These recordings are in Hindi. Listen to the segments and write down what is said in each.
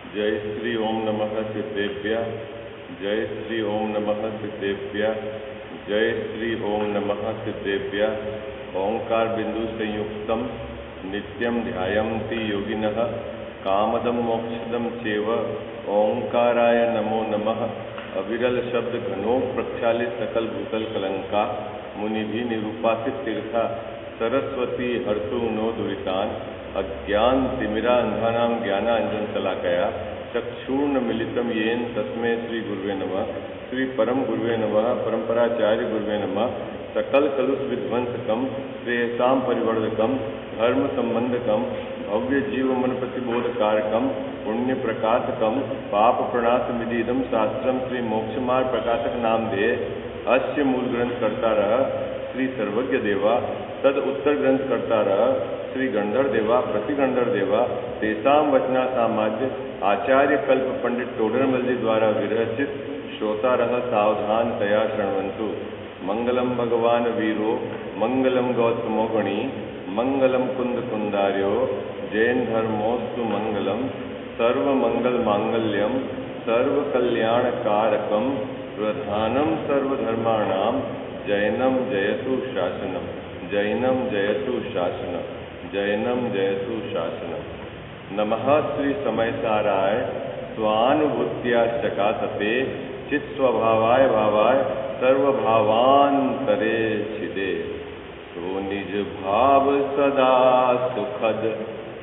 जय श्री ओम नमः सिद्धेभ्यः। जय श्री ओम नमः सिद्धेभ्यः। जय श्री ओम नमः सिद्धेभ्यः। ओंकार बिंदु संयुक्तम नित्यं ध्यायन्ति योगिनः कामदं मोक्षदं चैव ओंकाराय नमो नमः। अविरल शब्द घनो प्रक्षालित सकल भूतल कलंका मुनि भी निरूपासित तीर्था सरस्वती हर्तु नो दुरितान अज्ञान तिमिरा अंधानां ज्ञानांजन शलाकया चक्षुर्ण मिलितम येन तस्मै श्री गुरुवे नमः। श्री परम गुरुवे नमः। परंपराचार्य गुरुवे नमः। सकल कलुष विध्वंसकम श्रेयसाम परिवर्धकम धर्म संबंधकम भव्य जीव मन प्रतिबोध कारकम पुण्य प्रकाशकम पाप प्रणाश विदिदम शास्त्रम श्री मोक्षमार्ग प्रकाशक नाम दे अस्य मूल ग्रंथ करता रह श्री सर्वज्ञ देवा तद उत्तर ग्रंथ करता रह श्री गंधर देवा प्रतिगंधर देवा तेसाम वचना सामाज्य आचार्य कल्प पंडित टोडरमल जी द्वारा विरचित श्रोता रह सावधान तया शृण्वन्तु। मंगलम भगवान वीरो मंगलम गौतमो गणी मंगलम कुंद कुंदार्यो जैन धर्मोस्तु मंगलम सर्व मंगल मांगल्यम सर्व कल्याण कारकम प्रधानम सर्वधर्माणाम जैनम जयतु शासनम जैनम जयतु शासनम जैनम जयतु शासनम। नमः श्री समय साराय स्वानुभूत्या चकासते चित स्वभावाय भावाय सर्वभावांतरे छिदे सो निज भाव सदा सुखद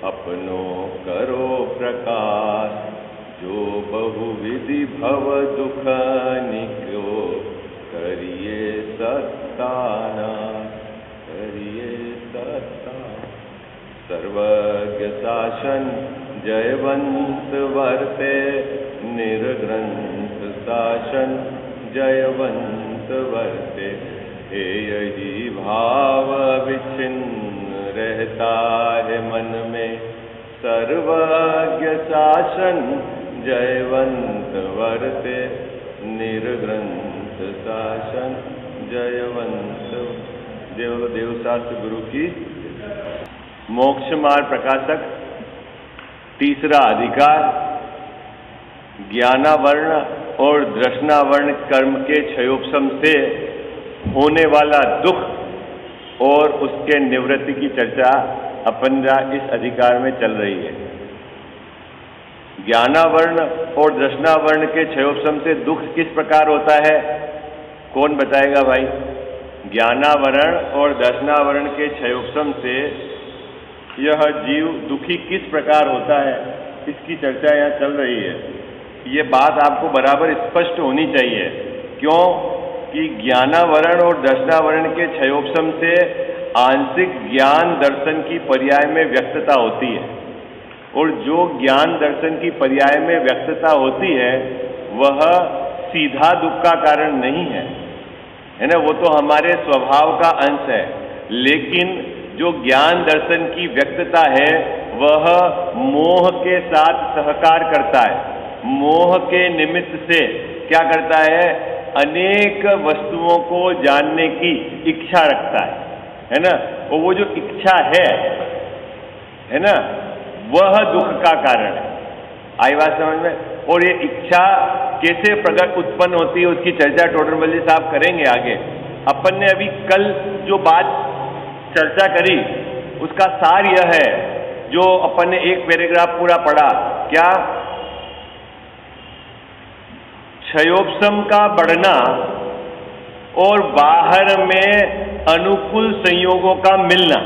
अपनो करो प्रकाश जो बहुविधि भव दुख निको करिए सत्तानाश करिए सत्तानाश। सर्वज्ञ शासन जयवंत वर्ते निर्ग्रंथ शासन जयवंत वर्ते हे यही भाव विच्छिन्न रहता है मन में सर्वज्ञ शासन जयवंत वर्ते निर्ग्रंथ शासन जयवंत। देवशास्त्र गुरु की मोक्ष मार्ग प्रकाशक तीसरा अधिकार ज्ञानावर्ण और दृष्णावर्ण कर्म के क्षयोपशम से होने वाला दुख और उसके निवृत्ति की चर्चा अपन इस अधिकार में चल रही है। ज्ञानावर्ण और दृष्णावर्ण के क्षयोपशम से दुख किस प्रकार होता है, कौन बताएगा भाई? ज्ञानावरण और दर्शनावरण के क्षयोपशम से यह जीव दुखी किस प्रकार होता है, इसकी चर्चा यहाँ चल रही है। ये बात आपको बराबर स्पष्ट होनी चाहिए। क्यों कि ज्ञानावरण और दर्शनावरण के क्षयोपशम से आंशिक ज्ञान दर्शन की पर्याय में व्यक्तता होती है और जो ज्ञान दर्शन की पर्याय में व्यक्तता होती है वह सीधा दुख का कारण नहीं है, है ना। वो तो हमारे स्वभाव का अंश है, लेकिन जो ज्ञान दर्शन की व्यक्तता है वह मोह के साथ सहकार करता है। मोह के निमित्त से क्या करता है? अनेक वस्तुओं को जानने की इच्छा रखता है ना। और वो जो इच्छा है ना, वह दुख का कारण है। आई बात समझ में? और ये इच्छा कैसे प्रकट उत्पन्न होती है उसकी चर्चा टोडरमल जी साहब करेंगे आगे। अपन ने अभी कल जो बात चर्चा करी उसका सार यह है, जो अपन ने एक पैराग्राफ पूरा पढ़ा, क्या? क्षयोपशम का बढ़ना और बाहर में अनुकूल संयोगों का मिलना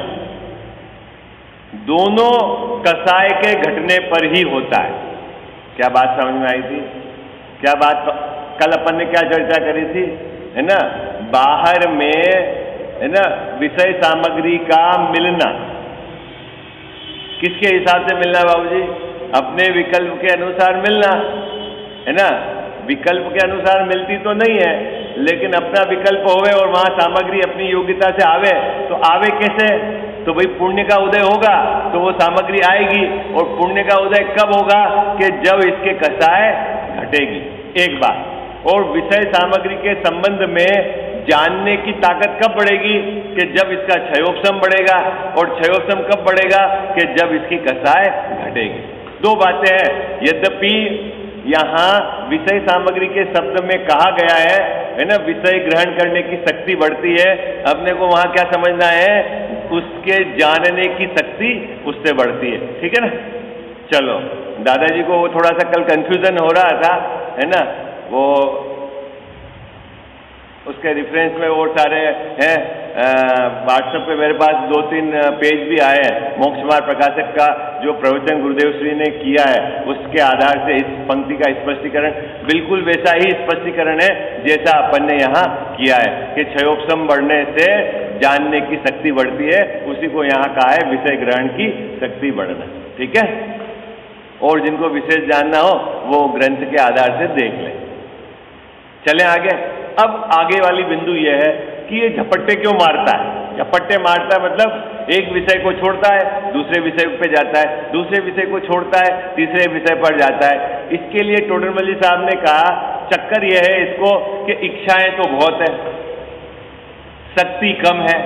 दोनों कसाय के घटने पर ही होता है। क्या बात समझ में आई थी? क्या बात कल अपन ने क्या चर्चा करी थी, है ना? बाहर में, है ना, विषय सामग्री का मिलना किसके हिसाब से मिलना बाबूजी? अपने विकल्प के अनुसार मिलना, है ना। विकल्प के अनुसार मिलती तो नहीं है, लेकिन अपना विकल्प होवे और वहां सामग्री अपनी योग्यता से आवे, तो आवे कैसे? तो भाई पुण्य का उदय होगा तो वो सामग्री आएगी। और पुण्य का उदय कब होगा? कि जब इसके कसाय घटेगी, एक बात। और विषय सामग्री के संबंध में जानने की ताकत कब बढ़ेगी? कि जब इसका क्षयोपशम बढ़ेगा। और क्षयोपशम कब बढ़ेगा? कि जब इसकी कसाय घटेगी। दो बातें हैं। यद्यपि यहाँ विषय सामग्री के शब्द में कहा गया है ना, विषय ग्रहण करने की शक्ति बढ़ती है, अपने को वहां क्या समझना है, उसके जानने की शक्ति उससे बढ़ती है। ठीक है ना। चलो, दादाजी को वो थोड़ा सा कल कंफ्यूजन हो रहा था, है ना, वो उसके रेफरेंस में वो सारे हैं, व्हाट्सएप पे मेरे पास 2-3 पेज भी आए हैं, मोक्ष मार्ग प्रकाशक का जो प्रवचन गुरुदेव श्री ने किया है, उसके आधार से इस पंक्ति का स्पष्टीकरण बिल्कुल वैसा ही स्पष्टीकरण है जैसा अपन ने यहाँ किया है कि क्षयोपशम बढ़ने से जानने की शक्ति बढ़ती है, उसी को यहाँ कहा है विषय ग्रहण की शक्ति बढ़ना। ठीक है। और जिनको विशेष जानना हो वो ग्रंथ के आधार से देख लें। चलें आगे। अब आगे वाली बिंदु यह है कि ये झपट्टे क्यों मारता है। झपट्टे मारता है मतलब एक विषय को छोड़ता है, दूसरे विषय पे जाता है, दूसरे विषय को छोड़ता है, तीसरे विषय पर जाता है। इसके लिए टोडरमल जी साहब ने कहा चक्कर यह है इसको कि इच्छाएं तो बहुत है, शक्ति कम है।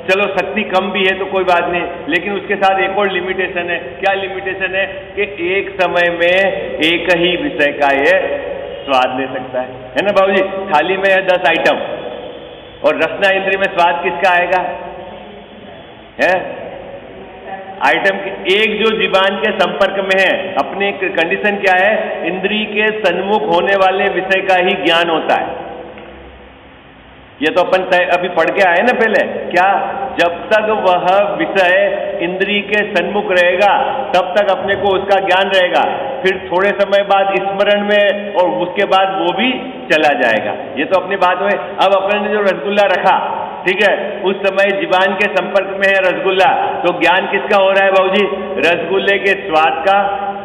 चलो, शक्ति कम भी है तो कोई बात नहीं, लेकिन उसके साथ एक और लिमिटेशन है। क्या लिमिटेशन है कि एक समय में एक ही विषय का ये स्वाद ले सकता है ना बाबूजी। थाली में है 10 आइटम और रसना इंद्री में स्वाद किसका आएगा है? आइटम एक जो जीवान के संपर्क में है, अपनी कंडीशन क्या है, इंद्री के सन्मुख होने वाले विषय का ही ज्ञान होता है। ये तो अपन अभी पढ़ के आए ना पहले, क्या जब तक वह विषय इंद्री के सन्मुख रहेगा तब तक अपने को उसका ज्ञान रहेगा, फिर थोड़े समय बाद स्मरण में और उसके बाद वो भी चला जाएगा। ये तो अपनी बात हुई। अब अपने ने जो रसगुल्ला रखा, ठीक है, उस समय जीवान के संपर्क में है रसगुल्ला, तो ज्ञान किसका हो रहा है बाबूजी? रसगुल्ले के स्वाद का,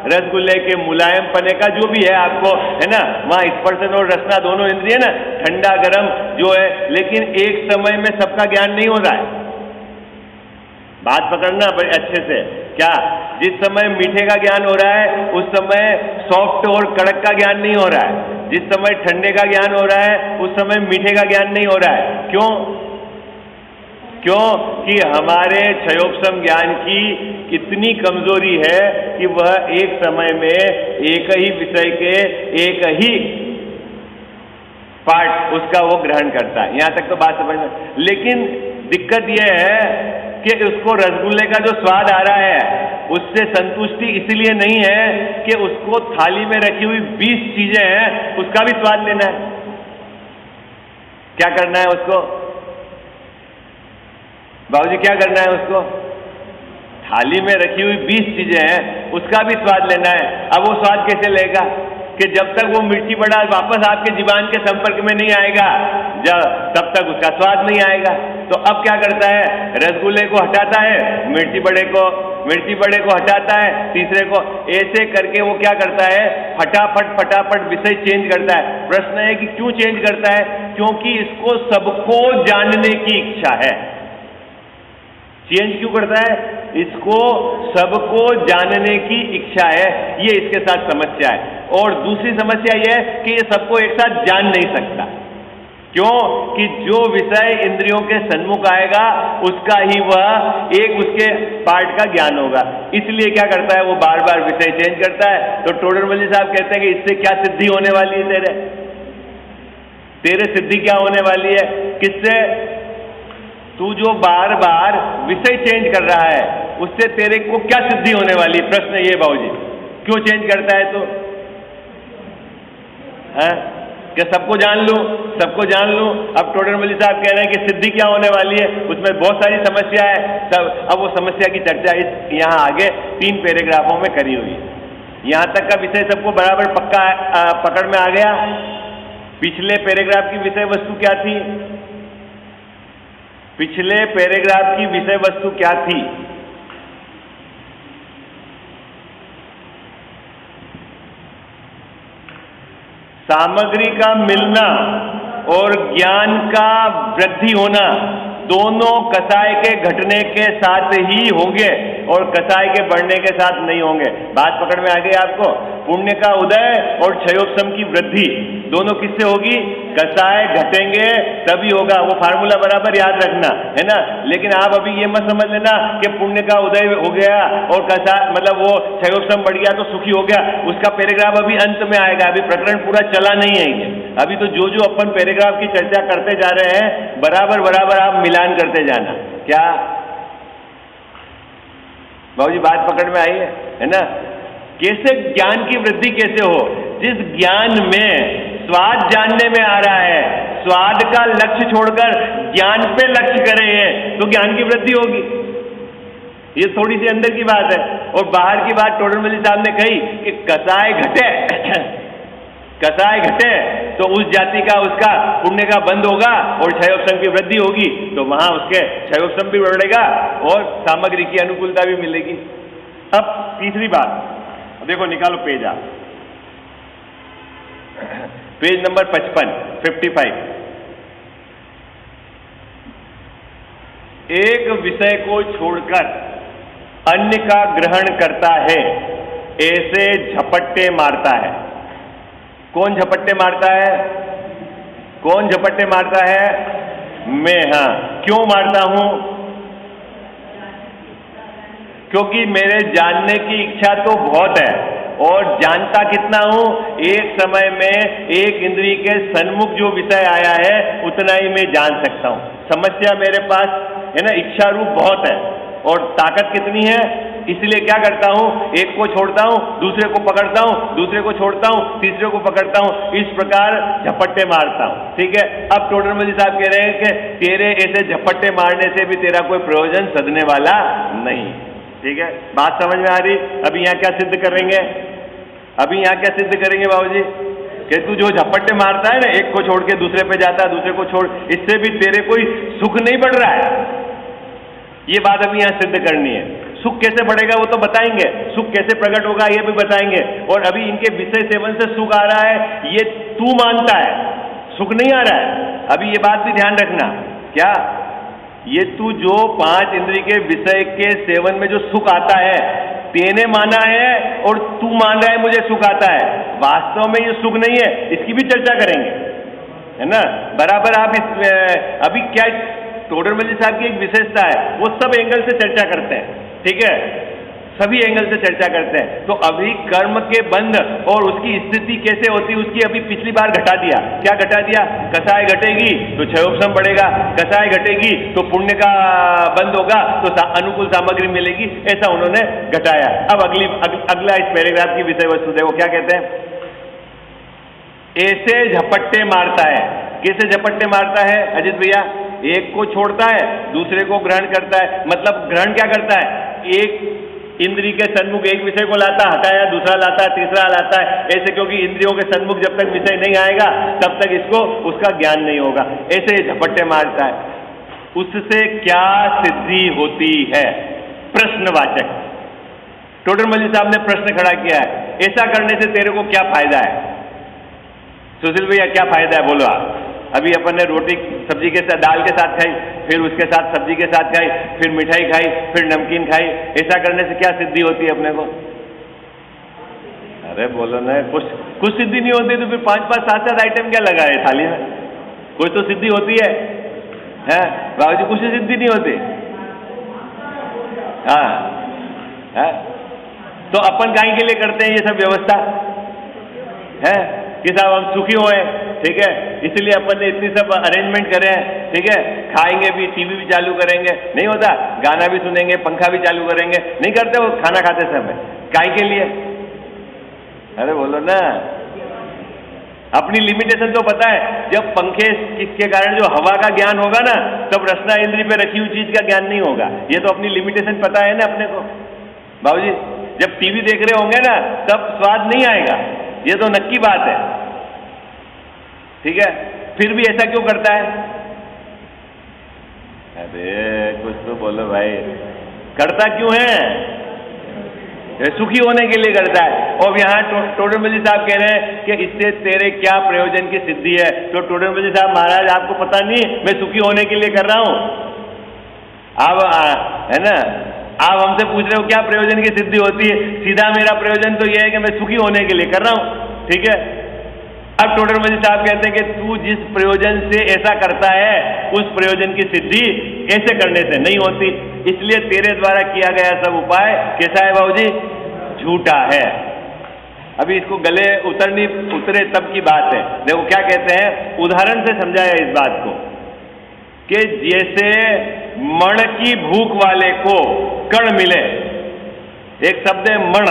रसगुल्ले के मुलायम पने का, जो भी है आपको, है ना, वहां स्पर्शन और रसना दोनों इंद्रिय ना, ठंडा गर्म जो है, लेकिन एक समय में सबका ज्ञान नहीं हो रहा है। बात पकड़ना बड़े अच्छे से। क्या जिस समय मीठे का ज्ञान हो रहा है उस समय सॉफ्ट और कड़क का ज्ञान नहीं हो रहा है, जिस समय ठंडे का ज्ञान हो रहा है उस समय मीठे का ज्ञान नहीं हो रहा है। क्यों? क्योंकि हमारे क्षयोपशम ज्ञान की इतनी कमजोरी है कि वह एक समय में एक ही विषय के एक ही पार्ट उसका वो ग्रहण करता है। यहां तक तो बात समझ में, लेकिन दिक्कत यह है कि उसको रसगुल्ले का जो स्वाद आ रहा है उससे संतुष्टि इसलिए नहीं है कि उसको थाली में रखी हुई 20 चीजें हैं उसका भी स्वाद लेना है। क्या करना है उसको बाबूजी, क्या करना है उसको? थाली में रखी हुई 20 चीजें हैं उसका भी स्वाद लेना है। अब वो स्वाद कैसे लेगा कि जब तक वो मिर्ची बड़ा वापस आपके जीवान के संपर्क में नहीं आएगा तब तक उसका स्वाद नहीं आएगा। तो अब क्या करता है? रसगुल्ले को हटाता है, मिर्ची बड़े को हटाता है, तीसरे को, ऐसे करके वो क्या करता है, फटाफट विषय चेंज करता है। प्रश्न है कि क्यों चेंज करता है? क्योंकि इसको सबको जानने की इच्छा है। चेंज क्यों करता है? इसको सबको जानने की इच्छा है, ये इसके साथ समस्या है। और दूसरी समस्या यह है कि ये सबको एक साथ जान नहीं सकता। क्यों? कि जो विषय इंद्रियों के सन्मुख आएगा उसका ही वह एक उसके पार्ट का ज्ञान होगा। इसलिए क्या करता है, वो बार बार विषय चेंज करता है। तो टोडरमल साहब कहते हैं कि इससे क्या सिद्धि होने वाली है? तेरे सिद्धि क्या होने वाली है? किससे? तू जो बार बार विषय चेंज कर रहा है उससे तेरे को क्या सिद्धि होने वाली है? प्रश्न ये बाबूजी, क्यों चेंज करता है? तो है कि सबको जान लूं। अब टोडरमल साहब कह रहे हैं कि सिद्धि क्या होने वाली है, उसमें बहुत सारी समस्या है सब। अब वो समस्या की चर्चा इस यहाँ आगे 3 पैराग्राफों में करी हुई है। यहाँ तक का विषय सबको बराबर पक्का पकड़ में आ गया। पिछले पैराग्राफ की विषय वस्तु क्या थी? पिछले पैराग्राफ की विषय वस्तु क्या थी? सामग्री का मिलना और ज्ञान का वृद्धि होना दोनों कसाय के घटने के साथ ही होंगे और कसाय के बढ़ने के साथ नहीं होंगे। बात पकड़ में आ गई आपको? पुण्य का उदय और क्षयोपशम की वृद्धि दोनों किससे होगी? कसाय घटेंगे तभी होगा। वो फार्मूला बराबर याद रखना है ना। लेकिन आप अभी ये मत समझ लेना कि पुण्य का उदय हो गया और कसाय मतलब वो क्षयोक्षम बढ़ गया तो सुखी हो गया। उसका पैराग्राफ अभी अंत में आएगा, अभी प्रकरण पूरा चला नहीं है ये। अभी तो जो जो अपन पैराग्राफ की चर्चा करते जा रहे हैं बराबर बराबर आप मिलान करते जाना। क्या बाबूजी बात पकड़ में आई है ना? कैसे ज्ञान की वृद्धि कैसे हो? जिस ज्ञान में स्वाद जानने में आ रहा है, स्वाद का लक्ष्य छोड़कर ज्ञान पे लक्ष्य करे हैं तो ज्ञान की वृद्धि होगी। ये थोड़ी सी अंदर की बात है। और बाहर की बात टोडरमल साहब ने कही कि कसाय घटे कसाय घटे तो उस जाति का उसका पुण्य का बंद होगा और क्षयोक्षम की वृद्धि होगी, तो वहां उसके क्षयोक्षम भी बढ़ेगा और सामग्री की अनुकूलता भी मिलेगी। अब तीसरी बात देखो, निकालो पेज आप, पेज नंबर 55। एक विषय को छोड़कर अन्य का ग्रहण करता है, ऐसे झपट्टे मारता है। कौन झपट्टे मारता है? कौन झपट्टे मारता है? मैं। हाँ, क्यों मारता हूं? क्योंकि मेरे जानने की इच्छा तो बहुत है और जानता कितना हूं? एक समय में एक इंद्रिय के सन्मुख जो विषय आया है उतना ही मैं जान सकता हूं। समस्या मेरे पास है ना, इच्छा रूप बहुत है और ताकत कितनी है? इसलिए क्या करता हूं, एक को छोड़ता हूं, दूसरे को पकड़ता हूं, दूसरे को छोड़ता हूं, तीसरे को पकड़ता हूं, इस प्रकार झपट्टे मारता हूं। ठीक है। अब टोडरमल साहब कह रहे हैं कि तेरे ऐसे झपट्टे मारने से भी तेरा कोई प्रयोजन सधने वाला नहीं। ठीक है, बात समझ में आ रही? अभी यहां क्या सिद्ध करेंगे? अभी यहां क्या सिद्ध करेंगे बाबूजी? कि तू जो झपट्टे मारता है ना, एक को छोड़ के दूसरे पे जाता है, दूसरे को छोड़, इससे भी तेरे कोई सुख नहीं बढ़ रहा है। ये बात अभी यहां सिद्ध करनी है। सुख कैसे बढ़ेगा वो तो बताएंगे, सुख कैसे प्रकट होगा ये भी बताएंगे। और अभी इनके विषय सेवन से सुख आ रहा है ये तू मानता है, सुख नहीं आ रहा है। अभी ये बात भी ध्यान रखना, क्या ये तू जो 5 इंद्रिय के विषय के सेवन में जो सुख आता है तेने माना है और तू मान रहा है मुझे सुख आता है, वास्तव में ये सुख नहीं है। इसकी भी चर्चा करेंगे, है ना, बराबर। आप इस अभी क्या टोडरमल साहब की एक विशेषता है, वो सब एंगल से चर्चा करते हैं। ठीक है, सभी एंगल से चर्चा करते हैं। तो अभी कर्म के बंध और उसकी स्थिति कैसे होती उसकी अभी पिछली बार घटा दिया। क्या घटा दिया? कसाय घटेगी तो क्षयोक्षम बढ़ेगा, कसाय घटेगी तो पुण्य का बंद होगा तो अनुकूल सामग्री मिलेगी, ऐसा उन्होंने घटाया। अब अगला इस पैराग्राफ की विषय वस्तु देखो, क्या कहते हैं? ऐसे झपट्टे मारता है। कैसे झपट्टे मारता है अजित भैया? एक को छोड़ता है, दूसरे को ग्रहण करता है। मतलब ग्रहण क्या करता है? एक इंद्रिय के सन्मुख एक विषय को लाता, हटाया, दूसरा लाता, तीसरा लाता है, ऐसे, क्योंकि इंद्रियों के सन्मुख जब तक विषय नहीं आएगा तब तक इसको उसका ज्ञान नहीं होगा। ऐसे झपट्टे मारता है। उससे क्या सिद्धि होती है? प्रश्नवाचक। टोडरमल साहब ने प्रश्न खड़ा किया है, ऐसा करने से तेरे को क्या फायदा है? सुशील भैया क्या फायदा है बोलो आप? अभी अपन ने रोटी सब्जी के साथ, दाल के साथ खाई, फिर उसके साथ सब्जी के साथ खाई, फिर मिठाई खाई, फिर नमकीन खाई, ऐसा करने से क्या सिद्धि होती है अपने को? अरे बोलो ना, कुछ सिद्धि नहीं होती तो फिर 5-5, 7-7 आइटम क्या लगा है थाली में? कुछ तो सिद्धि होती है बाबूजी, कुछ सिद्धि नहीं होती। हाँ, तो अपन काहे के लिए करते हैं ये सब व्यवस्था है कि साहब हम सुखी होए, ठीक है, इसलिए अपन ने इतनी सब अरेंजमेंट करे हैं। ठीक है, खाएंगे भी, टीवी भी चालू करेंगे, नहीं होता, गाना भी सुनेंगे, पंखा भी चालू करेंगे, नहीं करते वो खाना खाते समय, काहे के लिए? अरे बोलो ना, अपनी लिमिटेशन तो पता है। जब पंखे के कारण जो हवा का ज्ञान होगा ना, तब रसना इंद्रिय पे रखी हुई चीज का ज्ञान नहीं होगा। ये तो अपनी लिमिटेशन पता है ना अपने को बाबूजी। जब टीवी देख रहे होंगे ना तब स्वाद नहीं आएगा, ये तो नक्की बात है। ठीक है, फिर भी ऐसा क्यों करता है? अरे कुछ तो बोलो भाई, करता क्यों है? सुखी होने के लिए करता है। और यहाँ टोडरमल साहब कह रहे हैं कि इससे तेरे क्या प्रयोजन की सिद्धि है? तो टोडरमल साहब, महाराज आपको पता नहीं मैं सुखी होने के लिए कर रहा हूं? आप है ना, आप हमसे पूछ रहे हो क्या प्रयोजन की सिद्धि होती है? सीधा मेरा प्रयोजन तो यह है कि मैं सुखी होने के लिए कर रहा हूं। ठीक है, अब टोडर मल साहब कहते हैं कि तू जिस प्रयोजन से ऐसा करता है उस प्रयोजन की सिद्धि ऐसे करने से नहीं होती, इसलिए तेरे द्वारा किया गया सब उपाय कैसा है बाबूजी? झूठा है। अभी इसको गले उतरे तब की बात है। देखो क्या कहते हैं, उदाहरण से समझाया इस बात को कि जैसे मण की भूख वाले को कण मिले, एक शब्द है मण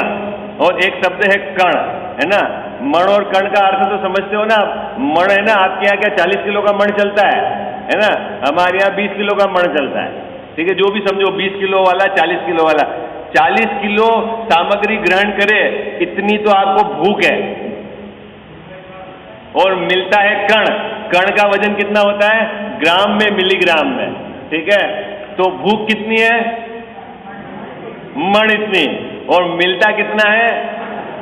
और एक शब्द है कण, है ना। मण और कण का अर्थ तो समझते हो ना। मण है ना, आपके यहाँ क्या 40 किलो का मण चलता है ना, हमारे यहाँ 20 किलो का मण चलता है, ठीक है। जो भी समझो 20 किलो वाला 40 किलो वाला, 40 किलो सामग्री ग्रहण करे इतनी तो आपको भूख है, और मिलता है कण। कण का वजन कितना होता है? ग्राम में, मिलीग्राम में, ठीक है। तो भूख कितनी है? मण इतनी, और मिलता कितना है?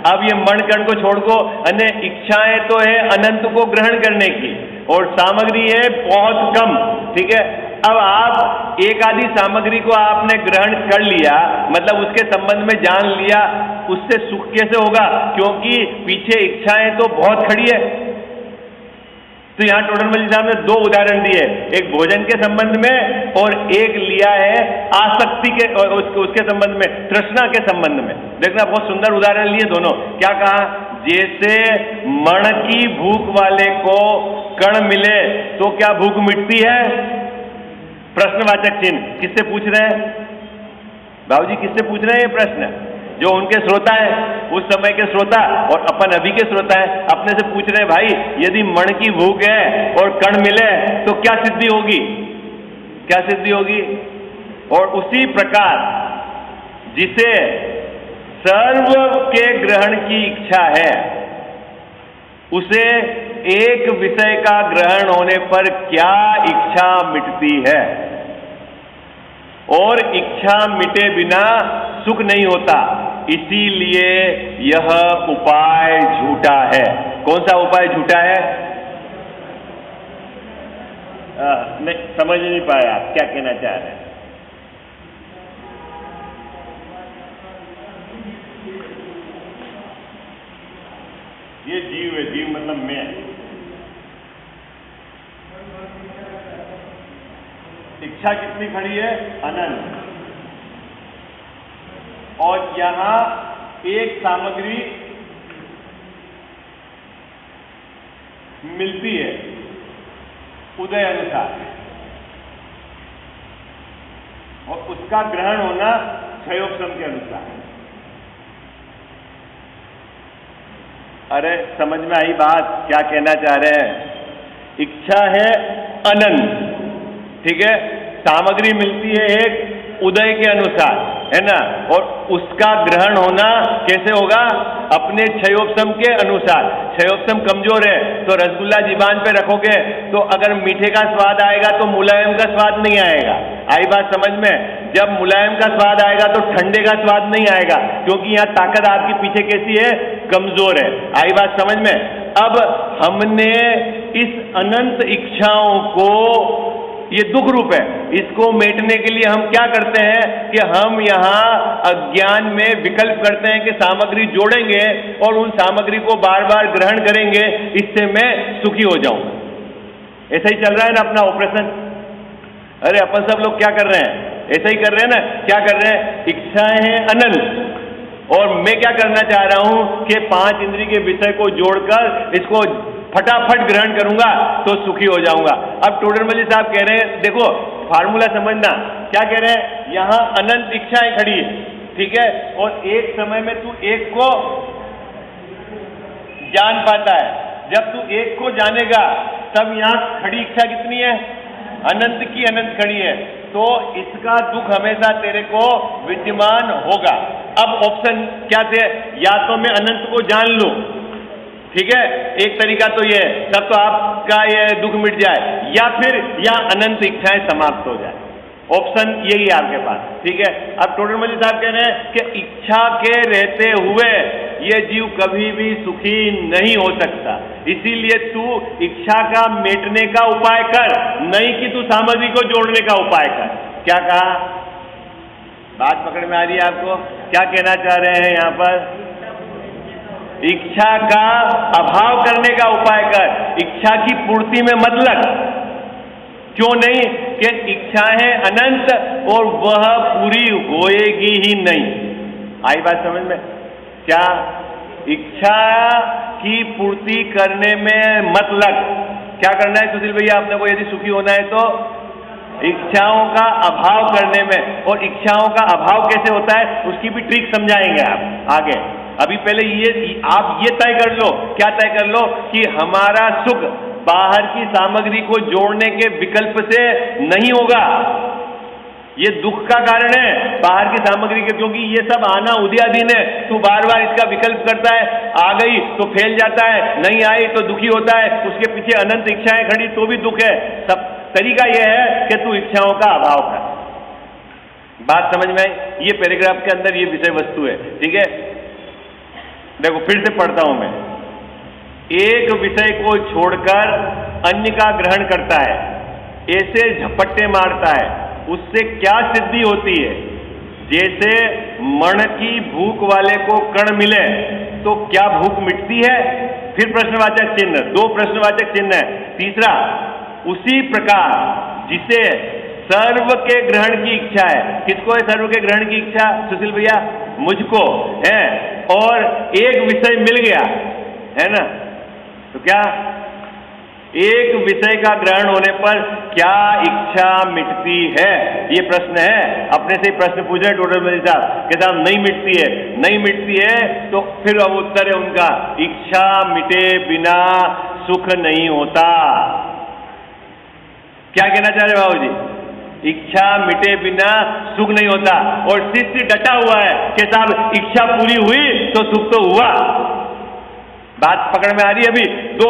अब ये मण कण को छोड़ को अन्य इच्छाएं तो है अनंत को ग्रहण करने की, और सामग्री है बहुत कम, ठीक है। अब आप एक आधी सामग्री को आपने ग्रहण कर लिया, मतलब उसके संबंध में जान लिया, उससे सुख कैसे होगा? क्योंकि पीछे इच्छाएं तो बहुत खड़ी है। तो यहां टोडरमल साहब ने दो उदाहरण दिए, एक भोजन के संबंध में और एक लिया है आसक्ति के उसके संबंध में, तृष्णा के संबंध में। देखना बहुत सुंदर उदाहरण लिए दोनों। क्या कहा? जैसे मण की भूख वाले को कण मिले तो क्या भूख मिटती है? प्रश्नवाचक चिन्ह। किससे पूछ रहे हैं बाबूजी? किससे पूछ रहे हैं ये प्रश्न? जो उनके श्रोता है, उस समय के श्रोता, और अपन अभी के श्रोता है। अपने से पूछ रहे हैं, भाई यदि मण की भूख है और कण मिले तो क्या सिद्धि होगी? क्या सिद्धि होगी? और उसी प्रकार जिसे सर्व के ग्रहण की इच्छा है, उसे एक विषय का ग्रहण होने पर क्या इच्छा मिटती है? और इच्छा मिटे बिना सुख नहीं होता, इसीलिए यह उपाय झूठा है। कौन सा उपाय झूठा है? नहीं समझ नहीं पाया आप क्या कहना चाह रहे हैं। ये जीव है, जीव मतलब मैं। इच्छा कितनी खड़ी है? अनंत। और यहां एक सामग्री मिलती है उदय अनुसार, और उसका ग्रहण होना क्षयोपशम के अनुसार। अरे समझ में आई बात? क्या कहना चाह रहे हैं? इच्छा है अनंत, ठीक है। सामग्री मिलती है एक उदय के अनुसार, है ना, और उसका ग्रहण होना कैसे होगा? अपने क्षयोपशम के अनुसार। क्षयोपशम कमजोर है तो रसगुल्ला जीबान पे रखोगे तो अगर मीठे का स्वाद आएगा तो मुलायम का स्वाद नहीं आएगा। आई बात समझ में? जब मुलायम का स्वाद आएगा तो ठंडे का स्वाद नहीं आएगा, क्योंकि यहाँ ताकत आपकी पीछे कैसी है? कमजोर है। आई बात समझ में? अब हमने इस अनंत इच्छाओं को, ये दुख रूप है, इसको मेटने के लिए हम क्या करते हैं कि हम यहाँ अज्ञान में विकल्प करते हैं कि सामग्री जोड़ेंगे और उन सामग्री को बार बार ग्रहण करेंगे, इससे मैं सुखी हो जाऊंगा। ऐसा ही चल रहा है ना अपना ऑपरेशन। अरे अपन सब लोग क्या कर रहे हैं? ऐसा ही कर रहे हैं ना। क्या कर रहे हैं? इच्छाएं हैं अनंत, और मैं क्या करना चाह रहा हूं कि 5 इंद्रिय के विषय को जोड़कर इसको फटाफट ग्रहण करूंगा तो सुखी हो जाऊंगा। अब टोडरमल साहब कह रहे हैं, देखो फार्मूला समझना। क्या कह रहे हैं? यहां अनंत इच्छाएं खड़ी है, ठीक है, और एक समय में तू एक को जान पाता है। जब तू एक को जानेगा तब यहां खड़ी इच्छा कितनी है? अनंत की अनंत खड़ी है। तो इसका दुख हमेशा तेरे को विद्यमान होगा। अब ऑप्शन क्या थे? या तो मैं अनंत को जान लूं, ठीक है, एक तरीका तो ये, तब तो आपका ये दुख मिट जाए, या फिर या अनंत इच्छाएं समाप्त हो जाए। ऑप्शन यही है आपके पास, ठीक है। अब टोडरमल साहब कह रहे हैं कि इच्छा के रहते हुए ये जीव कभी भी सुखी नहीं हो सकता, इसीलिए तू इच्छा का मेटने का उपाय कर, नहीं कि तू सामग्री को जोड़ने का उपाय कर। क्या कहा? बात पकड़ में आ रही है आपको? क्या कहना चाह रहे हैं यहाँ पर? इच्छा का अभाव करने का उपाय कर, इच्छा की पूर्ति में मत लग। क्यों नहीं? कि इच्छाएं अनंत और वह पूरी होएगी ही नहीं। आई बात समझ में? क्या इच्छा की पूर्ति करने में मत लग। क्या करना है सुशील भैया अपने को यदि सुखी होना है? तो इच्छाओं का अभाव करने में। और इच्छाओं का अभाव कैसे होता है उसकी भी ट्रिक समझाएंगे आप आगे। अभी पहले आप ये तय कर लो। क्या तय कर लो? कि हमारा सुख बाहर की सामग्री को जोड़ने के विकल्प से नहीं होगा। ये दुख का कारण है बाहर की सामग्री के, क्योंकि ये सब आना उदयाधीन है। तू बार बार इसका विकल्प करता है, आ गई तो फैल जाता है, नहीं आई तो दुखी होता है, उसके पीछे अनंत इच्छाएं खड़ी तो भी दुख है। सब तरीका यह है कि तू इच्छाओं का अभाव कर। बात समझ में आई? ये पैराग्राफ के अंदर ये विषय वस्तु है। ठीक है, देखो फिर से पढ़ता हूं मैं। एक विषय को छोड़कर अन्य का ग्रहण करता है, ऐसे झपट्टे मारता है, उससे क्या सिद्धि होती है? जैसे मण की भूख वाले को कण मिले तो क्या भूख मिटती है? फिर प्रश्नवाचक चिन्ह, 2 प्रश्नवाचक चिन्ह है। तीसरा, उसी प्रकार जिसे सर्व के ग्रहण की इच्छा है। किसको है सर्व के ग्रहण की इच्छा सुशील भैया? मुझको है। और एक विषय मिल गया है ना, तो क्या एक विषय का ग्रहण होने पर क्या इच्छा मिटती है? ये प्रश्न है। अपने से ही प्रश्न पूछ रहे टोटल मेरे साहब कि साहब नहीं मिटती है। नहीं मिटती है तो फिर अब उत्तर है उनका, इच्छा मिटे बिना सुख नहीं होता। क्या कहना चाह रहे बाबू जी? इच्छा मिटे बिना सुख नहीं होता। और शिष्य डटा हुआ है कि साहब इच्छा पूरी हुई तो सुख तो हुआ। बात पकड़ में आ रही है? अभी दो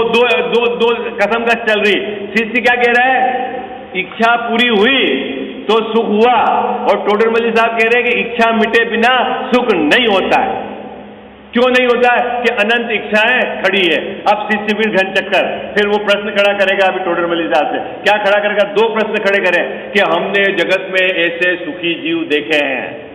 कसमकस चल रही। शिष्य क्या कह रहा है? इच्छा पूरी हुई तो सुख हुआ। और टोडरमल साहब कह रहे हैं कि इच्छा मिटे बिना सुख नहीं होता है। क्यों नहीं होता है? कि अनंत इच्छाएं खड़ी है। अब शिष्य फिर घन चक्कर, फिर वो प्रश्न खड़ा करेगा अभी टोडरमल साहब से। क्या खड़ा करेगा? 2 प्रश्न खड़े करें कि हमने जगत में ऐसे सुखी जीव देखे हैं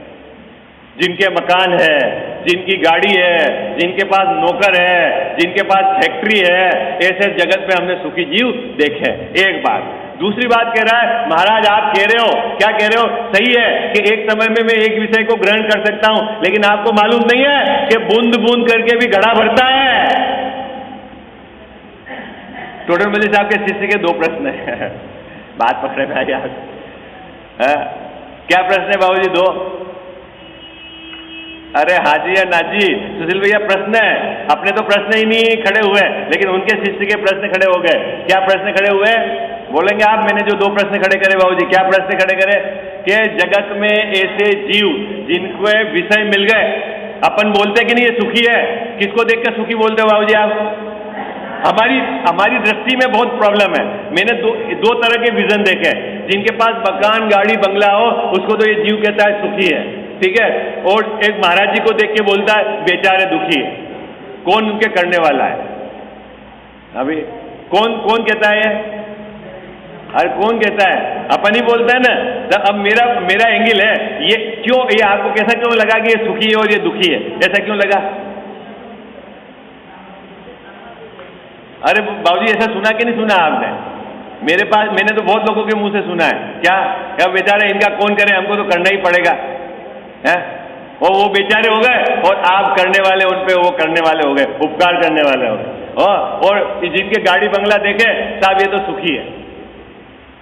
जिनके मकान है, जिनकी गाड़ी है, जिनके पास नौकर है, जिनके पास फैक्ट्री है, ऐसे जगत में हमने सुखी जीव देखे। एक बात। दूसरी बात कह रहा है, महाराज आप कह रहे हो, क्या कह रहे हो? सही है कि एक समय में मैं एक विषय को ग्रहण कर सकता हूं, लेकिन आपको मालूम नहीं है कि बूंद बूंद करके भी घड़ा भरता है। टोडरमल साहब के शिष्य के 2 प्रश्न है। बात पकड़े में आई आज? क्या प्रश्न है बाबूजी? 2? अरे हाजी या नाजी सुशील भैया प्रश्न है। अपने तो प्रश्न ही नहीं खड़े हुए, लेकिन उनके शिष्य के प्रश्न खड़े हो गए। क्या प्रश्न खड़े हुए बोलेंगे आप? मैंने जो 2 प्रश्न खड़े करे बाबूजी, क्या प्रश्न खड़े करे? कि जगत में ऐसे जीव जिनको विषय मिल गए, अपन बोलते कि नहीं ये सुखी है। किसको देखकर सुखी बोलते हो बाबूजी आप? हमारी दृष्टि में बहुत प्रॉब्लम है। मैंने दो तरह के विजन देखे। जिनके पास मकान गाड़ी बंगला हो उसको तो ये जीव कहता है सुखी है, ठीक है। और एक महाराज जी को देख के बोलता है बेचारे दुखी है। कौन उनके करने वाला है? अभी कौन कहता है? अरे कौन कहता है? अपन ही बोलता है ना। तो अब मेरा एंगल है ये। क्यों ये आपको कैसा क्यों लगा कि ये सुखी है और ये दुखी है? ऐसा क्यों लगा? अरे बाबूजी ऐसा सुना कि नहीं सुना आपने? मैंने तो बहुत लोगों के मुंह से सुना है। क्या बेचारे इनका कौन करे, हमको तो करना ही पड़ेगा है। और वो बेचारे हो गए और आप करने वाले उन पे, वो करने वाले हो गए, उपकार करने वाले हो गए। और जिनके गाड़ी बंगला देखे साहब ये तो सुखी है।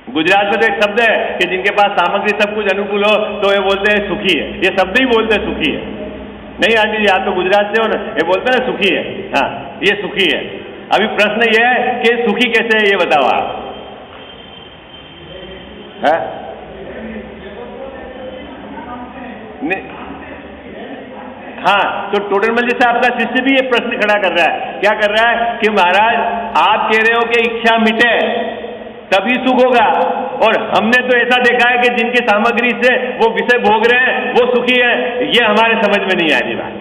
गुजरात में तो एक शब्द है कि जिनके पास सामग्री सब कुछ अनुकूल हो तो ये बोलते हैं सुखी है। ये शब्द ही बोलते हैं सुखी है। नहीं आंटी जी आप तो गुजरात से हो ना, ये बोलते हैं सुखी है। हाँ ये सुखी है। अभी प्रश्न ये है कि सुखी कैसे है ये बताओ आप। है? हाँ तो टोडरमल जी से आपका शिष्य भी ये प्रश्न खड़ा कर रहा है। क्या कर रहा है कि महाराज आप कह रहे हो कि इच्छा मिटे तभी सुख होगा, और हमने तो ऐसा देखा है कि जिनकी सामग्री से वो विषय भोग रहे हैं वो सुखी है। ये हमारे समझ में नहीं आ रही बात।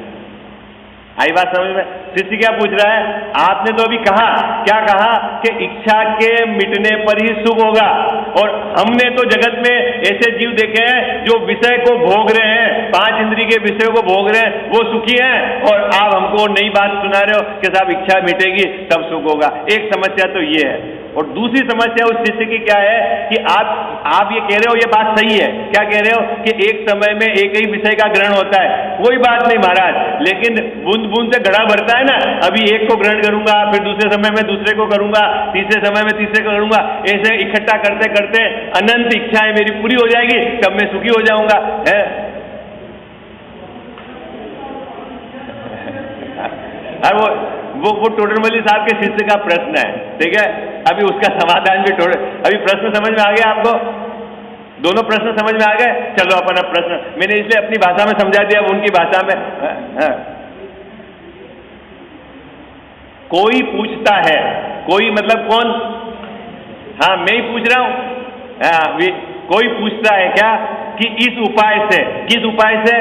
आई बात समझ में? शिष्य क्या पूछ रहा है? आपने तो अभी कहा, क्या कहा कि इच्छा के मिटने पर ही सुख होगा। और हमने तो जगत में ऐसे जीव देखे हैं जो विषय को भोग रहे हैं, 5 इंद्रिय के विषयों को भोग रहे हैं, वो सुखी हैं, और आप हमको नई बात सुना रहे हो कि साहब इच्छा मिटेगी तब सुख होगा। एक समस्या तो ये है। और दूसरी समस्या उस शिष्य की क्या है कि आप ये कह रहे हो, ये बात सही है, क्या कह रहे हो कि एक समय में एक ही विषय का ग्रहण होता है। कोई बात नहीं महाराज, लेकिन बूंद बूंद से घड़ा भरता है ना। अभी एक को ग्रहण करूंगा, फिर दूसरे समय में दूसरे को करूंगा, तीसरे समय में तीसरे को करूंगा, ऐसे इकट्ठा करते करते अनंत इच्छाएं मेरी पूरी हो जाएगी, तब मैं सुखी हो जाऊंगा। है और वो टोडरमल साहब के शिष्य का प्रश्न है, ठीक है। अभी उसका समाधान भी अभी प्रश्न समझ में आ गया आपको? दोनों प्रश्न समझ में आ गए? चलो अपन अब प्रश्न मैंने इसलिए अपनी भाषा में समझा दिया, उनकी भाषा में। कोई पूछता है, कोई मतलब कौन? हाँ, मैं ही पूछ रहा हूं। कोई पूछता है क्या कि इस उपाय से, किस उपाय से,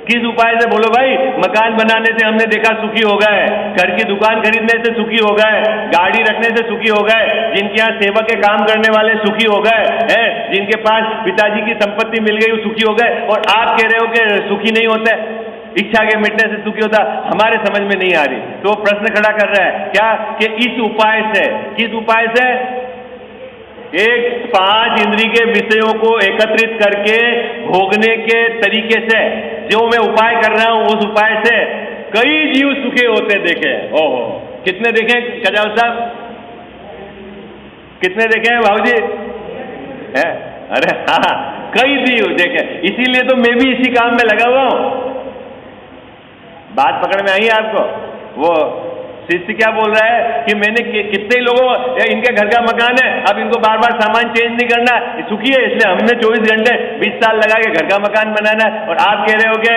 किस उपाय से? बोलो भाई। मकान बनाने से हमने देखा सुखी हो गए, घर की दुकान खरीदने से सुखी हो गए, गाड़ी रखने से सुखी हो गए, जिनके यहाँ सेवक के काम करने वाले सुखी हो गए हैं, जिनके पास पिताजी की संपत्ति मिल गई वो सुखी हो गए। और आप कह रहे हो कि सुखी नहीं होते, इच्छा के मिटने से सुखी होता। हमारे समझ में नहीं आ रही। तो वो प्रश्न खड़ा कर रहा है क्या कि इस उपाय से, किस उपाय से? एक 5 इंद्रिय के विषयों को एकत्रित करके भोगने के तरीके से जो मैं उपाय कर रहा हूं, उस उपाय से कई जीव सुखे होते देखे। ओहो, कितने देखे कजाल साहब? कितने देखे हैं भाऊ जी? है? अरे हाँ, कई जीव देखे। इसीलिए तो मैं भी इसी काम में लगा हुआ हूं। बात पकड़ में आई आपको? वो शिष्य क्या बोल रहा है कि मैंने कितने लोगों, इनके घर का मकान है, अब इनको बार बार सामान चेंज नहीं करना, सुखी है, इसलिए हमने 24 घंटे 20 साल लगा के घर का मकान बनाना है। और आप कह रहे हो कि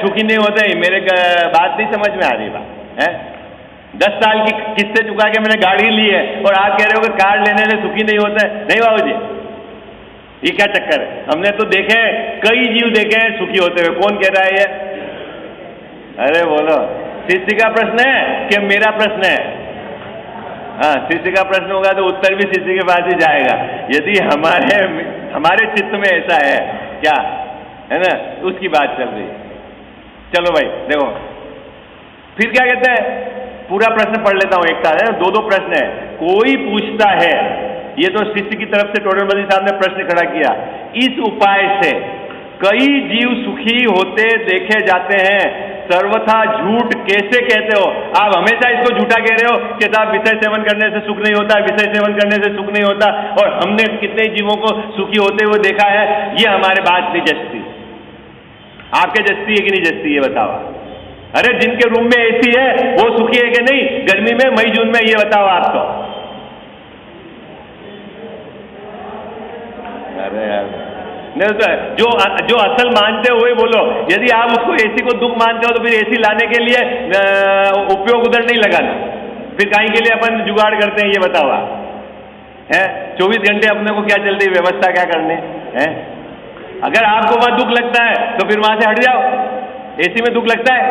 सुखी नहीं होते। मेरे बात नहीं समझ में आ रही बात है। 10 साल की किस्तें चुका के मैंने गाड़ी ली है, और आप कह रहे हो कि कार लेने से सुखी नहीं होता है। नहीं बाबू जी, ये क्या चक्कर है? हमने तो देखे, कई जीव देखे हैं सुखी होते हुए। कौन कह रहा है ये? अरे बोलो। शिष्य का प्रश्न है कि मेरा प्रश्न है? हाँ, शिष्य का प्रश्न होगा तो उत्तर भी शिष्य के पास ही जाएगा। यदि हमारे चित्त में ऐसा है क्या, है ना, उसकी बात चल रही। चलो भाई देखो, फिर क्या कहते हैं, पूरा प्रश्न पढ़ लेता हूं एक साथ, है 2-2 प्रश्न है। कोई पूछता है, ये तो शिष्य की तरफ से टोडरमल साहब ने प्रश्न खड़ा किया, इस उपाय से कई जीव सुखी होते देखे जाते हैं, सर्वथा झूठ कैसे कहते हो? आप हमेशा इसको झूठा कह रहे हो कि साहब विषय सेवन करने से सुख नहीं होता, विषय सेवन करने से सुख नहीं होता, और हमने कितने जीवों को सुखी होते हुए देखा है। ये हमारे बात नहीं जचती। आपके जचती है कि नहीं जचती, ये बताओ। अरे जिनके रूम में एसी है वो सुखी है कि नहीं गर्मी में, मई जून में, ये बताओ आप तो। अरे यार, जो असल मानते हो वही बोलो। यदि आप उसको एसी को दुख मानते हो तो फिर एसी लाने के लिए उपयोग उधर नहीं लगाना, फिर काहे के लिए अपन जुगाड़ करते हैं, ये बताओ आप। है 24 घंटे अपने को क्या चलती है, व्यवस्था क्या करने है? अगर आपको वहां दुख लगता है तो फिर वहां से हट जाओ। एसी में दुख लगता है?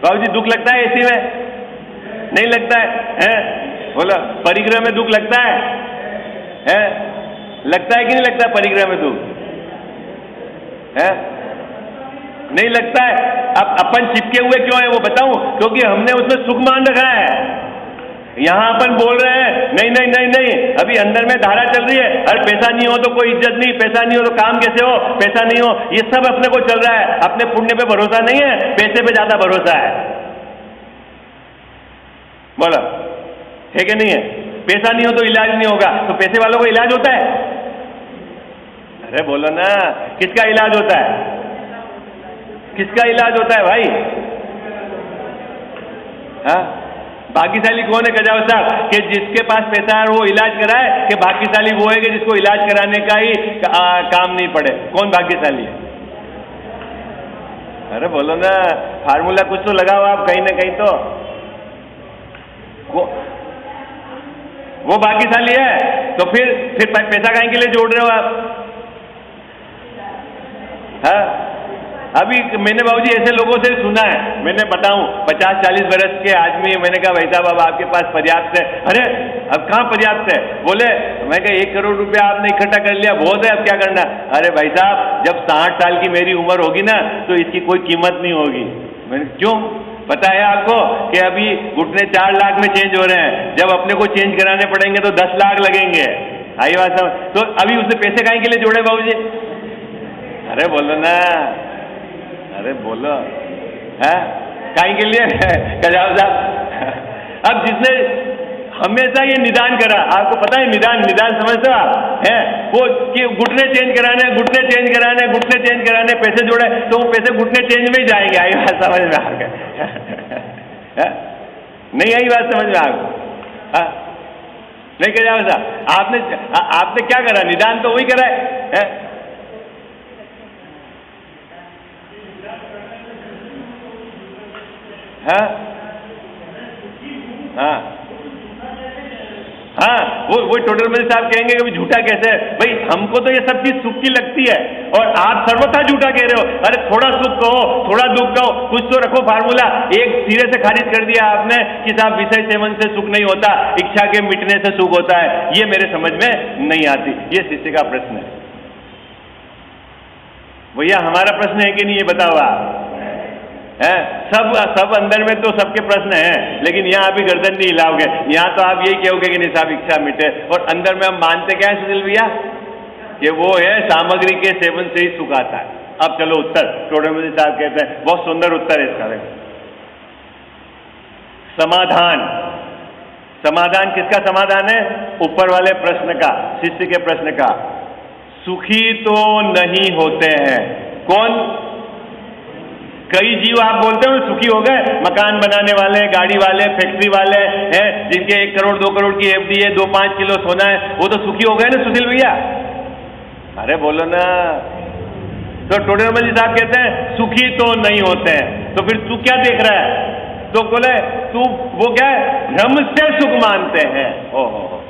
बाबू जी दुख लगता है एसी में? नहीं लगता है? बोला परिग्रह में दुख लगता है? लगता है कि नहीं लगता परिग्रह में दुख? है नहीं लगता है। अब अपन चिपके हुए क्यों है वो बताऊं? क्योंकि हमने उसमें सुख मान रखा है। यहां अपन बोल रहे हैं नहीं नहीं नहीं नहीं, अभी अंदर में धारा चल रही है, अरे पैसा नहीं हो तो कोई इज्जत नहीं, पैसा नहीं हो तो काम कैसे हो, पैसा नहीं हो, ये सब अपने को चल रहा है। अपने पुण्य पे भरोसा नहीं है, पैसे पे ज्यादा भरोसा है। बोला है कि नहीं है? पैसा नहीं हो तो इलाज नहीं होगा, तो पैसे वालों को इलाज होता है? अरे बोलो ना, किसका इलाज होता है? किसका इलाज होता है भाई? हाँ, भाग्यशाली कौन है गजाव साहब कि जिसके पास पैसा है वो इलाज कराए, कि भाग्यशाली वो है कि जिसको इलाज कराने का ही काम नहीं पड़े? कौन भाग्यशाली है? अरे बोलो ना, फार्मूला कुछ तो लगाओ आप कहीं ना कहीं तो। वो भाग्यशाली है तो फिर पैसा कहीं के लिए जोड़ रहे हो आप? हाँ, अभी मैंने बाबूजी ऐसे लोगों से सुना है, मैंने बताऊं 50-40 बरस के आदमी, मैंने कहा भाई साहब अब आपके पास पर्याप्त है। अरे अब कहाँ पर्याप्त है? बोले मैं कहा 1 करोड़ रुपया आपने इकट्ठा कर लिया, बहुत है, अब क्या करना? अरे भाई साहब जब 60 साल की मेरी उम्र होगी ना तो इसकी कोई कीमत नहीं होगी। मैंने क्यों? पता है आपको कि अभी घुटने 4 लाख में चेंज हो रहे हैं, जब अपने को चेंज कराने पड़ेंगे तो 10 लाख लगेंगे। आई बात समझ? तो अभी उसने पैसे काहे के लिए जोड़े बाबूजी? अरे बोलो ना, अरे बोलो है काहे के लिए? कजाव साहब अब जिसने हमेशा ये निदान करा, आपको पता है निदान समझते हो आप? है वो कि घुटने चेंज कराने पैसे जोड़े तो वो पैसे घुटने चेंज में ही जाएंगे। आई बात समझ में आ गए? नहीं आई बात समझ में आपको? नहीं कह जाओ साहब, आपने क्या करा? निदान तो वही करा है? हाँ हाँ हाँ, वो टोटल मनी साहब कहेंगे कि झूठा कैसे है? भाई हमको तो ये सब चीज सुख की लगती है और आप सर्वथा झूठा कह रहे हो। अरे थोड़ा सुख कहो, थोड़ा दुख कहो, कुछ तो रखो फार्मूला। एक सिरे से खारिज कर दिया आपने कि साहब विषय सेवन से सुख नहीं होता, इच्छा के मिटने से सुख होता है। ये मेरे समझ में नहीं आती। ये शिष्य का प्रश्न है। भैया हमारा प्रश्न है कि नहीं ये बताओ आप? है सब अंदर में तो सबके प्रश्न हैं, लेकिन यहाँ अभी गर्दन नहीं हिलाओगे। यहाँ तो आप यही कहोगे कि नहीं साहब इच्छा मिटे, और अंदर में हम मानते क्या है सुशील भैया? कि वो है सामग्री के सेवन से ही सुख आता है। अब चलो उत्तर, टोडरमल साहब कहते हैं, बहुत सुंदर उत्तर है इसका। समाधान किसका समाधान है? ऊपर वाले प्रश्न का, शिष्य के प्रश्न का। सुखी तो नहीं होते हैं। कौन? कई जीव आप बोलते हो सुखी हो गए, मकान बनाने वाले, गाड़ी वाले, फैक्ट्री वाले हैं, जिनके 1 करोड़ 2 करोड़ की एफडी है, 2-5 किलो सोना है, वो तो सुखी हो गए ना सुशील भैया? अरे बोलो ना। तो टोडरमल जी साहब कहते हैं सुखी तो नहीं होते हैं। तो फिर तू क्या देख रहा है? तो बोले तू वो क्या है? भ्रम से सुख मानते हैं। ओहो,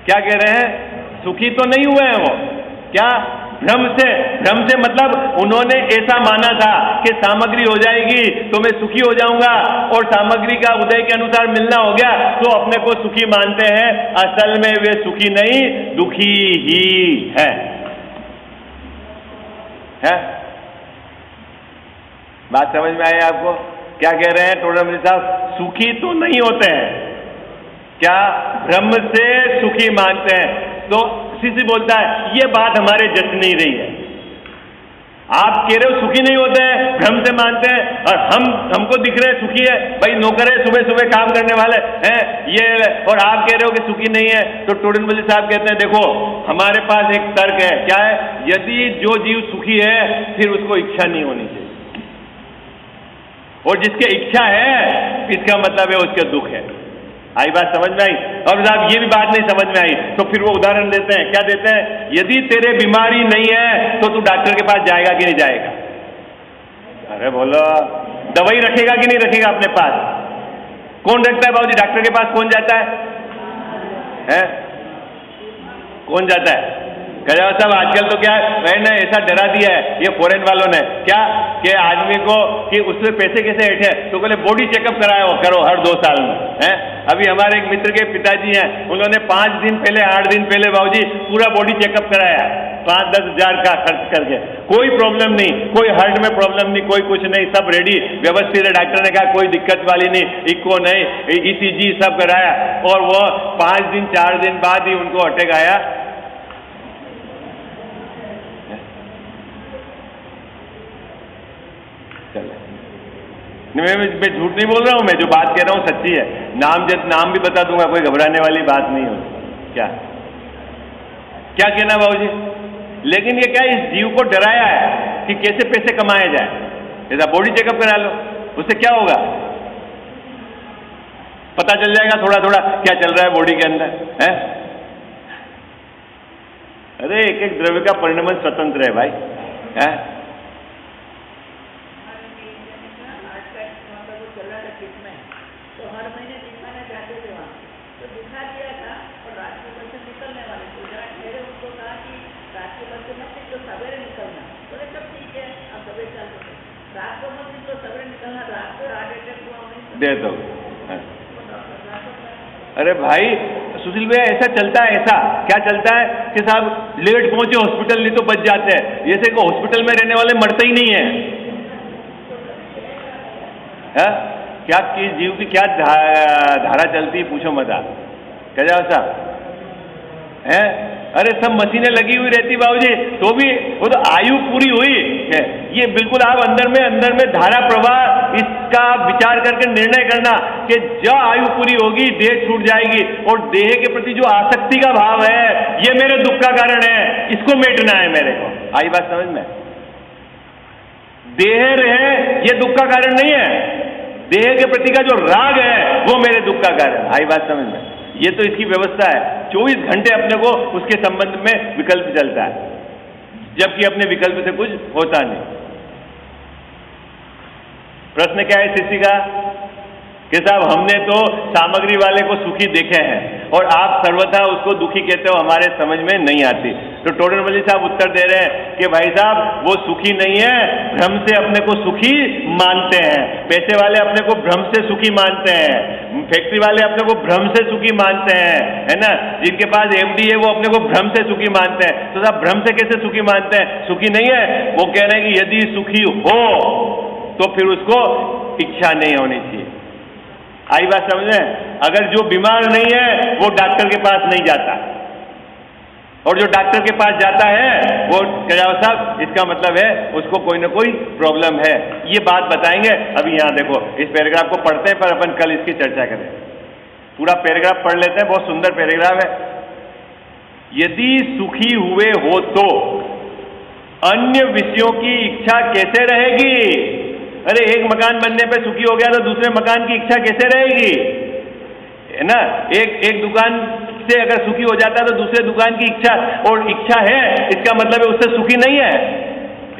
क्या कह रहे हैं? सुखी तो नहीं हुए हैं वो, क्या? भ्रम से मतलब उन्होंने ऐसा माना था कि सामग्री हो जाएगी तो मैं सुखी हो जाऊंगा, और सामग्री का उदय के अनुसार मिलना हो गया तो अपने को सुखी मानते हैं। असल में वे सुखी नहीं, दुखी ही है। बात समझ में आई आपको? क्या कह रहे हैं टोडरमल साहब? सुखी तो नहीं होते हैं, क्या? भ्रम से सुखी मानते हैं। तो शिष्य बोलता है ये बात हमारे जच नहीं रही है। आप कह रहे हो सुखी नहीं होते हैं, भ्रम से मानते हैं, और हमको दिख रहे हैं सुखी है। भाई नौकर है, सुबह सुबह काम करने वाले हैं ये, और आप कह रहे हो कि सुखी नहीं है। तो टोडरमल साहब कहते हैं देखो हमारे पास एक तर्क है। क्या है? यदि जो जीव सुखी है फिर उसको इच्छा नहीं होनी चाहिए, और जिसके इच्छा है इसका मतलब है उसके दुख है। आई बात समझ में आई? और साहब ये भी बात नहीं समझ में आई तो फिर वो उदाहरण देते हैं। क्या देते हैं? यदि तेरे बीमारी नहीं है तो तू डॉक्टर के पास जाएगा कि नहीं जाएगा? अरे बोलो, दवाई रखेगा कि नहीं रखेगा अपने पास? कौन रखता है बाबूजी? डॉक्टर के पास कौन जाता है? कौन जाता है? कह साहब आजकल तो क्या है, मैंने ऐसा डरा दिया है ये फॉरेन वालों ने, क्या कि आदमी को कि उसमें पैसे कैसे ऐठे, तो बोले बॉडी चेकअप कराया करो हर 2 साल में। है अभी हमारे एक मित्र के पिताजी हैं, उन्होंने 5 दिन पहले 8 दिन पहले बाबूजी पूरा बॉडी चेकअप कराया 5-10 हज़ार का खर्च करके। कोई प्रॉब्लम नहीं, कोई हार्ट में प्रॉब्लम नहीं, कोई कुछ नहीं, सब रेडी व्यवस्थित है। डॉक्टर ने कहा कोई दिक्कत वाली नहीं, इको नहीं, ECG सब कराया, और वो 5 दिन 4 दिन बाद ही उनको अटैक आया। मैं झूठ नहीं बोल रहा हूं, मैं जो बात कह रहा हूं सच्ची है। नाम भी बता दूंगा, कोई घबराने वाली बात नहीं होती। क्या कहना बाबूजी? लेकिन ये क्या इस जीव को डराया है कि कैसे पैसे कमाया जाए। ऐसा बॉडी चेकअप करा लो, उससे क्या होगा? पता चल जाएगा थोड़ा थोड़ा क्या चल रहा है बॉडी के अंदर है। अरे एक एक द्रव्य का परिणमन स्वतंत्र है भाई। है सवेरे निकलना, बोले सब ठीक है, दे दो। हाँ। अरे भाई सुशील भैया ऐसा चलता है, ऐसा क्या चलता है कि साहब लेट पहुंचे हॉस्पिटल नहीं तो बच जाते हैं, जैसे कि हॉस्पिटल में रहने वाले मरते ही नहीं है। क्या की जीव की क्या धारा चलती है, पूछो मत आप। क्या जाओ साहब है, अरे सब मशीनें लगी हुई रहती बाबूजी, तो भी वो तो आयु पूरी हुई है। ये बिल्कुल आप अंदर में धारा प्रवाह इसका विचार करके निर्णय करना कि जब आयु पूरी होगी देह छूट जाएगी, और देह के प्रति जो आसक्ति का भाव है ये मेरे दुख का कारण है, इसको मिटना है मेरे को। आई बात समझ में? देह रहे ये दुख का कारण नहीं है, देह के प्रति का जो राग है वो मेरे दुख का कारण। आई बात समझ में? ये तो इसकी व्यवस्था है, 24 घंटे अपने को उसके संबंध में विकल्प चलता है, जबकि अपने विकल्प से कुछ होता नहीं। प्रश्न क्या है शिष्य का कि साहब हमने तो सामग्री वाले को सुखी देखे हैं और आप सर्वथा उसको दुखी कहते हो, हमारे समझ में नहीं आती। तो टोडरमल साहब उत्तर दे रहे हैं कि भाई साहब वो सुखी नहीं है, भ्रम से अपने को सुखी मानते हैं। पैसे वाले अपने को भ्रम से सुखी मानते हैं, फैक्ट्री वाले अपने को भ्रम से सुखी मानते हैं, है ना। जिनके पास एमडी है वो अपने को भ्रम से सुखी मानते हैं। तो साहब भ्रम से कैसे सुखी मानते हैं? सुखी नहीं है। वो कह रहे हैं कि यदि सुखी हो तो फिर उसको इच्छा नहीं होनी चाहिए। आई बात समझ में? अगर जो बीमार नहीं है वो डॉक्टर के पास नहीं जाता, और जो डॉक्टर के पास जाता है वो कजाव साहब इसका मतलब है उसको कोई ना कोई प्रॉब्लम है। ये बात बताएंगे। अभी यहाँ देखो इस पैराग्राफ को पढ़ते हैं, पर अपन कल इसकी चर्चा करें। पूरा पैराग्राफ पढ़ लेते हैं, बहुत सुंदर पैराग्राफ है। यदि सुखी हुए हो तो अन्य विषयों की इच्छा कैसे रहेगी? अरे एक मकान बनने पे सुखी हो गया तो दूसरे मकान की इच्छा कैसे रहेगी, है ना। एक दुकान से अगर सुखी हो जाता है तो दूसरे दुकान की इच्छा, और इच्छा है इसका मतलब है उससे सुखी नहीं है।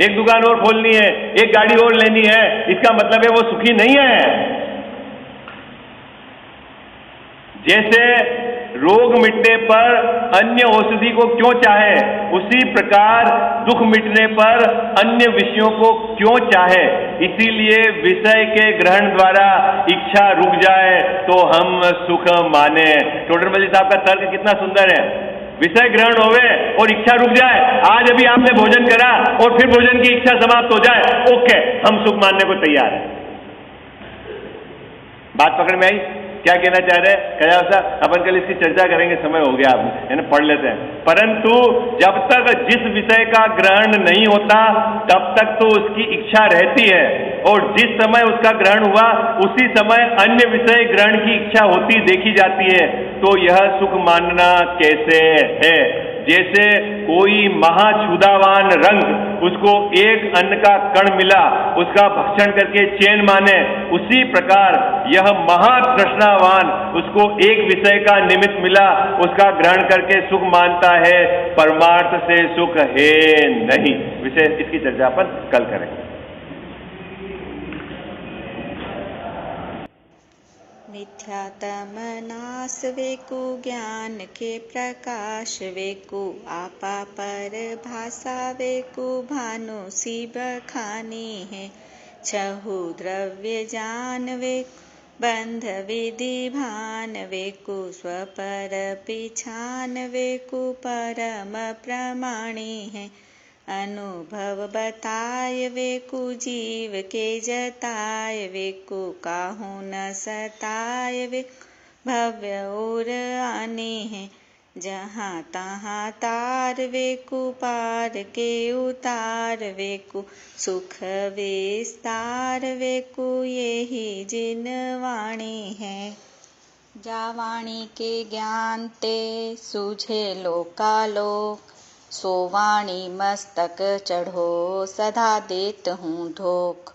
एक दुकान और खोलनी है, एक गाड़ी और लेनी है, इसका मतलब है वो सुखी नहीं है। जैसे रोग मिटने पर अन्य औषधि को क्यों चाहे, उसी प्रकार दुख मिटने पर अन्य विषयों को क्यों चाहे। इसीलिए विषय के ग्रहण द्वारा इच्छा रुक जाए तो हम सुख माने। टोडरमल साहब का तर्क कितना सुंदर है। विषय ग्रहण होवे और इच्छा रुक जाए। आज अभी आपने भोजन करा और फिर भोजन की इच्छा समाप्त हो जाए, ओके, हम सुख मानने को तैयार हैं। बात पकड़ में आई? क्या कहना चाह रहे हैं कयाव साहब? अपन कल इसकी चर्चा करेंगे, समय हो गया, आप है ना, पढ़ लेते हैं। परंतु जब तक जिस विषय का ग्रहण नहीं होता तब तक तो उसकी इच्छा रहती है, और जिस समय उसका ग्रहण हुआ उसी समय अन्य विषय ग्रहण की इच्छा होती देखी जाती है। तो यह सुख मानना कैसे है? जैसे कोई महाक्षुधावान रंग उसको एक अन्न का कण मिला, उसका भक्षण करके चैन माने, उसी प्रकार यह महातृष्णावान उसको एक विषय का निमित्त मिला, उसका ग्रहण करके सुख मानता है, परमार्थ से सुख है नहीं। विषय इसकी चर्चा अपन कल करेंगे। मिथ्यातम नाश वेकु ज्ञान के प्रकाश वेकु आपा पर भाषा वेकु भानु सी बखानी है। छहु द्रव्य जान वेकु बंध विधि भान वेकु स्वपर पिछान वेकु परम प्रमाणी है। अनुभव बताय वेकु जीव के जताय वेकु काहू न सताय वेकु भव्य और आने हैं। जहाँ तहाँ तार वेकु पार के उतार वेकु सुख विस्तार वेकु यही जिन वाणी है। जा वाणी के ज्ञान ते सूझे लोकालोक, सो वाणी मस्तक चढ़ो सदा देत हूँ धोख।